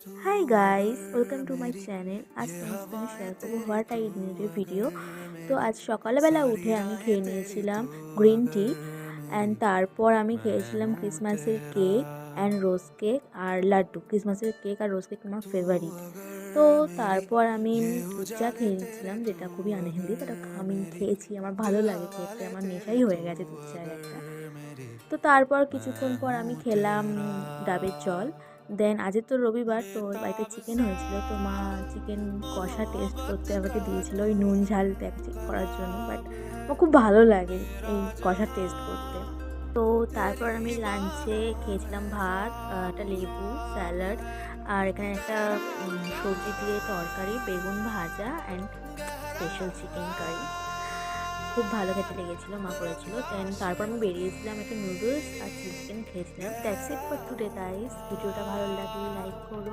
Hi guys, welcome to my channel. আজ তোমার সাথে আমি শেয়ার করবো what I it in video. তো আজ সকালবেলা উঠে আমি খেয়ে নিয়েছিলাম গ্রিন টি অ্যান্ড তারপর আমি খেয়েছিলাম ক্রিসমাসের কেক অ্যান্ড রোজ কেক আর লাড্ডু। ক্রিসমাসের কেক আর রোজ কেক আমার ফেভারিট। তো তারপর আমি দুধ চা খেয়ে নিচ্ছিলাম, যেটা খুবই আনহেলদি, বাট আমি খেয়েছি, আমার ভালো লাগে খেতে, আমার নেশাই হয়ে গেছে দুধ চায়ের একটা। তো তারপর কিছুক্ষণ পর আমি খেলাম ডাবের জল। দেন আজকে তো রবিবার, তো বাড়িতে চিকেন হয়েছিল, তো মা চিকেন কষা টেস্ট করতে আমাকে দিয়েছিল ওই নুন ঝাল চেক করার জন্য। বাট আমার খুব ভালো লাগে এই কষা টেস্ট করতে। তো তারপর আমি লাঞ্চে খেয়েছিলাম ভাত, একটা লেবু, স্যালাড, আর এখানে একটা সবজি দিয়ে তরকারি, বেগুন ভাজা অ্যান্ড স্পেশাল চিকেন কারি। খুব ভালো খেতে লেগেছিলো, মা করেছিল। দেন তারপর আমি বেরিয়েছিলাম, একটা নুডলস আর চিলি চিকেন খেয়েছিলাম। That's it for today guys. ভিডিওটা ভালো লাগলে লাইক করো।